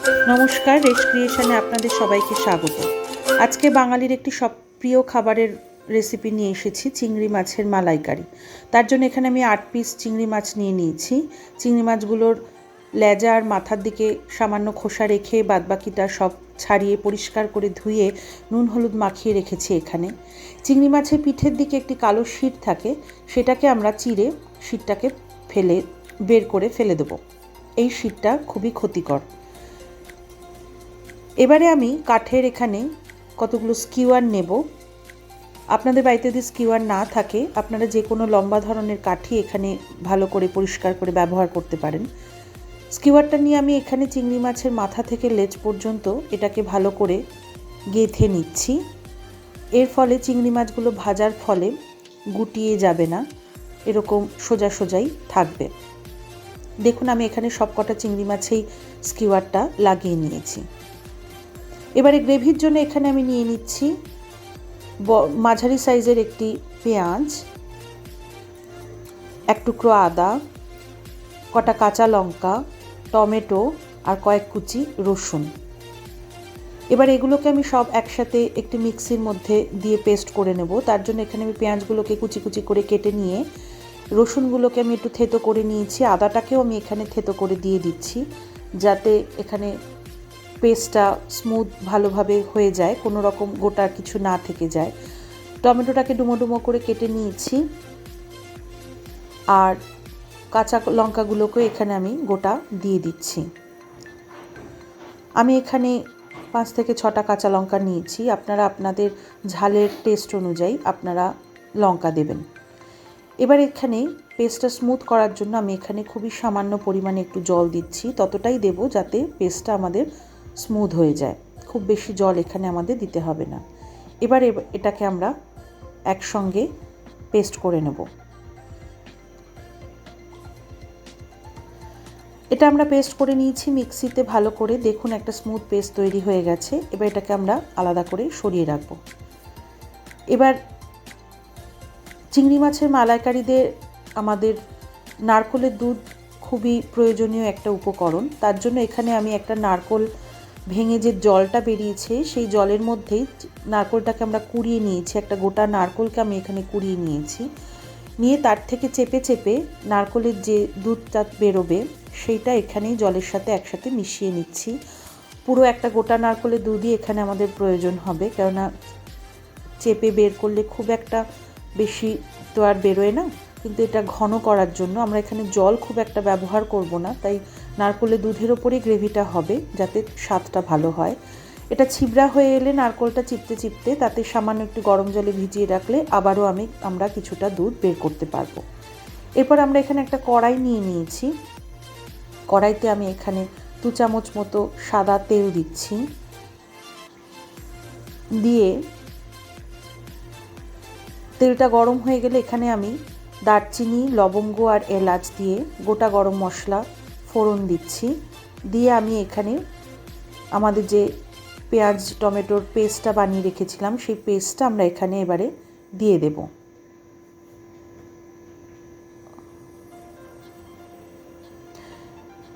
নমস্কার, রেশ ক্রিয়েশনে আপনাদের সবাইকে স্বাগত। আজকে বাঙালির একটি প্রিয় খাবারের রেসিপি নিয়ে এসেছি, চিংড়ি মাছের মালাইকারি। তার জন্য এখানে আমি 8 পিস চিংড়ি মাছ নিয়ে নিয়েছি। চিংড়ি মাছগুলোর লেজা আর মাথার দিকে সামান্য খোসা রেখে বাদবাকিটা সব ছাড়িয়ে পরিষ্কার করে ধুয়ে নুন হলুদ মাখিয়ে রেখেছি। এখানে চিংড়ি মাছের পিঠের দিকে একটি কালো শিট থাকে, সেটাকে আমরা চিড়ে শিটটাকে বের করে ফেলে দেবো। এই শিটটা খুবই ক্ষতিকর। এবারে আমি কাঠের এখানে কতগুলো স্কিওয়ার নেব। আপনাদের বাড়িতে যদি স্কিওয়ার না থাকে আপনারা যে কোনো লম্বা ধরনের কাঠি এখানে ভালো করে পরিষ্কার করে ব্যবহার করতে পারেন। স্কিওয়ারটা নিয়ে আমি এখানে চিংড়ি মাছের মাথা থেকে লেজ পর্যন্ত এটাকে ভালো করে গেঁথে নিচ্ছি। এর ফলে চিংড়ি মাছগুলো ভাজার ফলে গুটিয়ে যাবে না, এরকম সোজা সোজাই থাকবে। দেখুন আমি এখানে সবকটা চিংড়ি মাছেই স্কিওয়ারটা লাগিয়ে নিয়েছি। এবারে গ্রেভির জন্য এখানে আমি নিয়ে নিচ্ছি মাঝারি সাইজের একটি পেঁয়াজ, এক টুকরো আদা, কটা কাঁচা লঙ্কা, টমেটো আর কয়েক কুচি রসুন। এবার এগুলোকে আমি সব একসাথে একটি মিক্সির মধ্যে দিয়ে পেস্ট করে নেব। তার জন্য এখানে আমি পেঁয়াজগুলোকে কুচি কুচি করে কেটে নিয়ে রসুনগুলোকে আমি একটু থেতো করে নিয়েছি, আদাটাকেও আমি এখানে থেতো করে দিয়ে দিচ্ছি যাতে এখানে পেস্টটা স্মুথ ভালোভাবে হয়ে যায়, কোনো রকম গোটা কিছু না থেকে যায়। টমেটোটাকে ডুমো ডুমো করে কেটে নিয়েছি আর কাঁচা লঙ্কাগুলোকে এখানে আমি গোটা দিয়ে দিচ্ছি। আমি এখানে 5 থেকে 6টা কাঁচা লঙ্কা নিয়েছি, আপনারা আপনাদের ঝালের টেস্ট অনুযায়ী আপনারা লঙ্কা দেবেন। এবার এখানে পেস্টটা স্মুথ করার জন্য আমি এখানে খুবই সামান্য পরিমাণে একটু জল দিচ্ছি, ততটাই দেব যাতে পেস্টটা আমাদের স্মুথ হয়ে যায়। খুব বেশি জল এখানে আমাদের দিতে হবে না। এবার এটাকে আমরা একসঙ্গে পেস্ট করে নেব। এটা আমরা পেস্ট করে নিয়েছি মিক্সিতে ভালো করে। দেখুন একটা স্মুথ পেস্ট তৈরি হয়ে গেছে। এবার এটাকে আমরা আলাদা করে সরিয়ে রাখব। এবার চিংড়ি মাছের মালাইকারিতে আমাদের নারকেলের দুধ খুবই প্রয়োজনীয় একটা উপকরণ। তার জন্য এখানে আমি একটা নারকেল ভেঙে যে জলটা বেরিয়েছে সেই জলের মধ্যেই নারকেলটাকে আমরা কুড়িয়ে নিয়েছি। একটা গোটা নারকেলকে আমি এখানে কুড়িয়ে নিয়েছি, নিয়ে তার থেকে চেপে চেপে নারকেলের যে দুধটা বেরোবে সেইটা এখানেই জলের সাথে একসাথে মিশিয়ে নিচ্ছি। পুরো একটা গোটা নারকেলের দুধই এখানে আমাদের প্রয়োজন হবে, কেননা চেপে বের করলে খুব একটা বেশি তো আর বেরোয় না, কিন্তু এটা ঘন করার জন্য আমরা এখানে জল খুব একটা ব্যবহার করব না। তাই নারকেলের দুধের ওপরেই গ্রেভিটা হবে যাতে স্বাদটা ভালো হয়। এটা ছিবড়া হয়ে এলে নারকেলটা চিপতে চিপতে তাতে সামান্য একটু গরম জলে ভিজিয়ে রাখলে আবারও আমরা কিছুটা দুধ বের করতে পারবো। এরপর আমরা এখানে একটা কড়াই নিয়ে নিয়েছি। কড়াইতে আমি এখানে 2 চামচ মতো সাদা তেল দিচ্ছি, দিয়ে তেলটা গরম হয়ে গেলে এখানে আমি দারচিনি, লবঙ্গ আর এলাচ দিয়ে গোটা গরম মশলা ফোড়ন দিচ্ছি। দিয়ে আমি এখানে আমাদের যে পেঁয়াজ টমেটোর পেস্টটা বানিয়ে রেখেছিলাম সেই পেস্টটা আমরা এখানে এবারে দিয়ে দেব।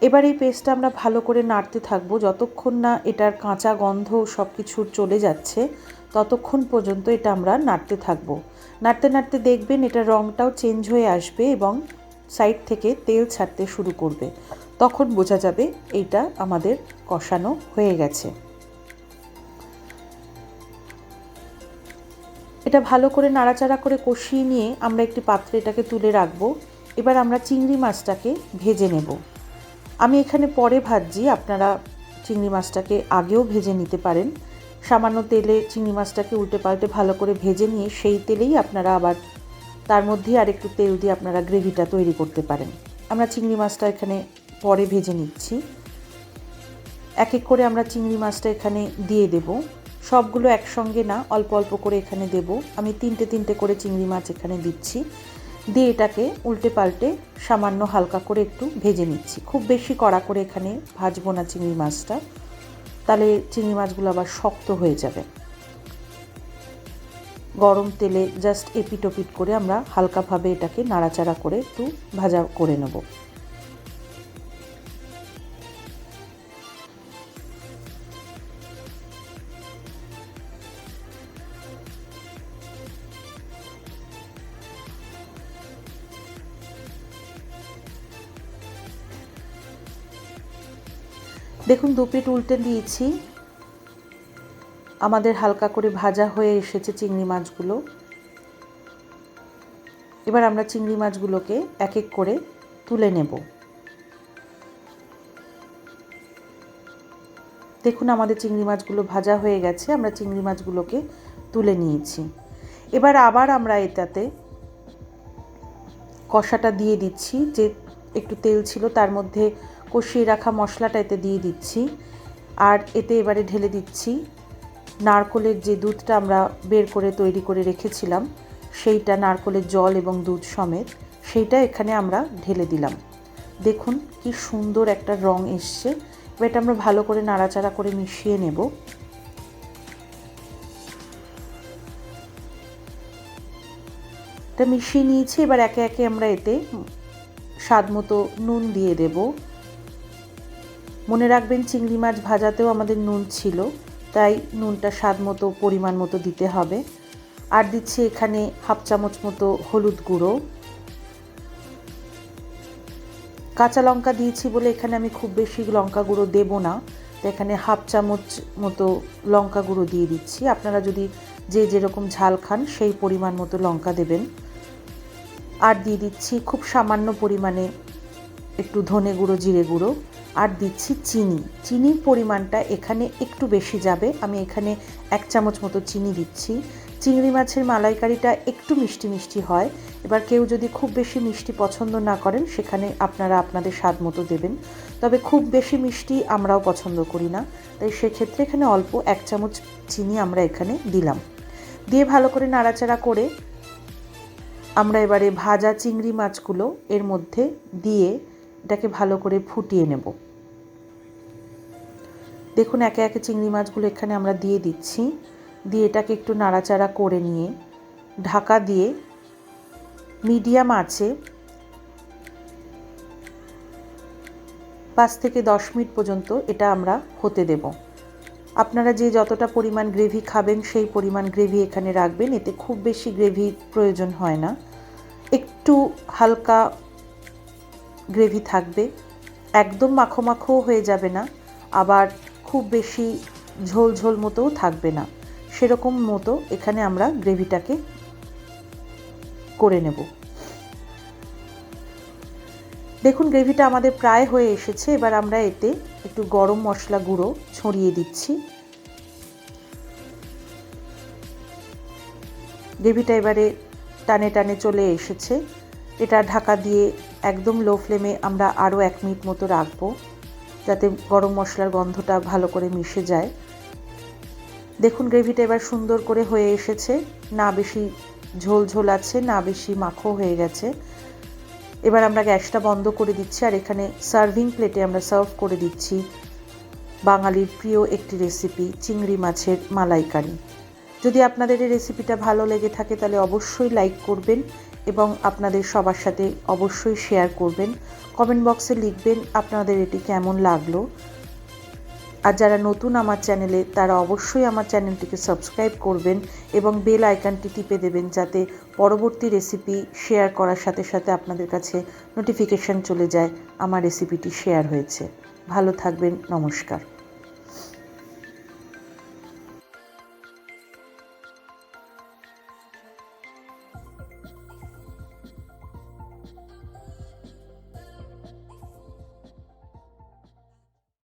এবার এই পেস্টটা আমরা ভালো করে নাড়তে থাকবো যতক্ষণ না এটার কাঁচা গন্ধ সব কিছুর চলে যাচ্ছে, ততক্ষণ পর্যন্ত এটা আমরা নাড়তে থাকবো। নাড়তে নাড়তে দেখবেন এটার রঙটাও চেঞ্জ হয়ে আসবে এবং সাইড থেকে তেল ছাড়তে শুরু করবে। তখন বোঝা যাবে এইটা আমাদের কষানো হয়ে গেছে। এটা ভালো করে নাড়াচাড়া করে কষিয়ে নিয়ে আমরা একটি পাত্রে এটাকে তুলে রাখবো। এবার আমরা চিংড়ি মাছটাকে ভেজে নেব। আমি এখানে পরে ভাজছি, আপনারা চিংড়ি মাছটাকে আগেও ভেজে নিতে পারেন। সামান্য তেলে চিংড়ি মাছটাকে উল্টে পাল্টে ভালো করে ভেজে নিয়ে সেই তেলেই আপনারা আবার তার মধ্যেই আরেকটু তেল দিয়ে আপনারা গ্রেভিটা তৈরি করতে পারেন। আমরা চিংড়ি মাছটা এখানে পরে ভেজে নিচ্ছি। এক এক করে আমরা চিংড়ি মাছটা এখানে দিয়ে দেব। সবগুলো একসঙ্গে না, অল্প অল্প করে এখানে দেব। আমি 3টে করে চিংড়ি মাছ এখানে দিচ্ছি, দিয়ে এটাকে উল্টে পাল্টে সামান্য হালকা করে একটু ভেজে নিচ্ছি। খুব বেশি কড়া করে এখানে ভাজবো না চিংড়ি মাছটা, তাহলে চিংড়ি মাছগুলো আবার শক্ত হয়ে যাবে। গরম তেলে জাস্ট এপিট ওপিট করে আমরা হালকাভাবে এটাকে নাড়াচাড়া করে একটু ভাজা করে নেব। দেখুন 2 পিঠ উল্টে দিয়েছি, আমাদের হালকা করে ভাজা হয়ে এসেছে চিংড়ি মাছগুলো। এবার আমরা চিংড়ি মাছগুলোকে এক এক করে তুলে নেব। দেখুন আমাদের চিংড়ি মাছগুলো ভাজা হয়ে গেছে, আমরা চিংড়ি মাছগুলোকে তুলে নিয়েছি। এবার আবার আমরা এটাতে কষাটা দিয়ে দিচ্ছি, যে একটু তেল ছিল তার মধ্যে কষিয়ে রাখা মশলাটা এতে দিয়ে দিচ্ছি। আর এতে এবারে ঢেলে দিচ্ছি নারকোলের যে দুধটা আমরা বের করে তৈরি করে রেখেছিলাম, সেইটা নারকোলের জল এবং দুধ সমেত সেইটা এখানে আমরা ঢেলে দিলাম। দেখুন কি সুন্দর একটা রং এসছে। এবার এটা আমরা ভালো করে নাড়াচাড়া করে মিশিয়ে নেব। এটা মিশিয়ে নিয়েছি। এবার একে একে আমরা এতে স্বাদ মতো নুন দিয়ে দেব। মনে রাখবেন চিংড়ি মাছ ভাজাতেও আমাদের নুন ছিল, তাই নুনটা স্বাদ মতো পরিমাণ মতো দিতে হবে। আর দিচ্ছি এখানে হাফ চামচ মতো হলুদ গুঁড়ো। কাঁচা লঙ্কা দিয়েছি বলে এখানে আমি খুব বেশি লঙ্কা গুঁড়ো দেব না, তো এখানে হাফ চামচ মতো লঙ্কা গুঁড়ো দিয়ে দিচ্ছি। আপনারা যদি যে যেরকম ঝাল খান সেই পরিমাণ মতো লঙ্কা দেবেন। আর দিয়ে দিচ্ছি খুব সামান্য পরিমাণে একটু ধনে গুঁড়ো, জিরে গুঁড়ো। আর দিচ্ছি চিনি। চিনির পরিমাণটা এখানে একটু বেশি যাবে, আমি এখানে 1 চামচ মতো চিনি দিচ্ছি। চিংড়ি মাছের মালাইকারিটা একটু মিষ্টি মিষ্টি হয়। এবার কেউ যদি খুব বেশি মিষ্টি পছন্দ না করেন, সেখানে আপনারা আপনাদের স্বাদ মতো দেবেন। তবে খুব বেশি মিষ্টি আমরাও পছন্দ করি না, তাই সেক্ষেত্রে এখানে অল্প 1 চামচ চিনি আমরা এখানে দিলাম। দিয়ে ভালো করে নাড়াচাড়া করে আমরা এবারে ভাজা চিংড়ি মাছগুলো এর মধ্যে দিয়ে এটাকে ভালো করে ফুটিয়ে নেব। দেখুন একে একে চিংড়ি মাছগুলো এখানে আমরা দিয়ে দিচ্ছি। দিয়ে এটাকে একটু নাড়াচাড়া করে নিয়ে ঢাকা দিয়ে মিডিয়াম আঁচে 5 থেকে 10 মিনিট পর্যন্ত এটা আমরা হতে দেব। আপনারা যে যতটা পরিমাণ গ্রেভি খাবেন সেই পরিমাণ গ্রেভি এখানে রাখবেন। এতে খুব বেশি গ্রেভির প্রয়োজন হয় না, একটু হালকা গ্রেভি থাকবে। একদম মাখো মাখো হয়ে যাবে না, আবার খুব বেশি ঝোল ঝোল মতোও থাকবে না, সেরকম মতো এখানে আমরা গ্রেভিটাকে করে নেব। দেখুন গ্রেভিটা আমাদের প্রায় হয়ে এসেছে। এবার আমরা এতে একটু গরম মশলা গুঁড়ো ছড়িয়ে দিচ্ছি। গ্রেভিটা এবারে টানে টানে চলে এসেছে। এটা ঢাকা দিয়ে একদম লো ফ্লেমে আমরা আরও 1 মিনিট মতো রাখবো, যাতে গরম মশলার গন্ধটা ভালো করে মিশে যায়। দেখুন গ্রেভিটা এবার সুন্দর করে হয়ে এসেছে, না বেশি ঝোল ঝোল আছে, না বেশি মাখো হয়ে গেছে। এবার আমরা গ্যাসটা বন্ধ করে দিচ্ছি। আর এখানে সার্ভিং প্লেটে আমরা সার্ভ করে দিচ্ছি বাঙালির প্রিয় একটি রেসিপি, চিংড়ি মাছের মালাইকারি। যদি আপনাদের এই রেসিপিটা ভালো লেগে থাকে তাহলে অবশ্যই লাইক করবেন এবং আপনাদের সবার সাথে অবশ্যই শেয়ার করবেন। কমেন্ট বক্সে লিখবেন আপনাদের এটি কেমন লাগলো। আর যারা নতুন আমার চ্যানেলে, তারা অবশ্যই আমার চ্যানেলটিকে সাবস্ক্রাইব করবেন এবং বেল আইকনটি টিপে দেবেন, যাতে পরবর্তী রেসিপি শেয়ার করার সাথে সাথে আপনাদের কাছে নোটিফিকেশান চলে যায় আমার রেসিপিটি শেয়ার হয়েছে। ভালো থাকবেন, নমস্কার।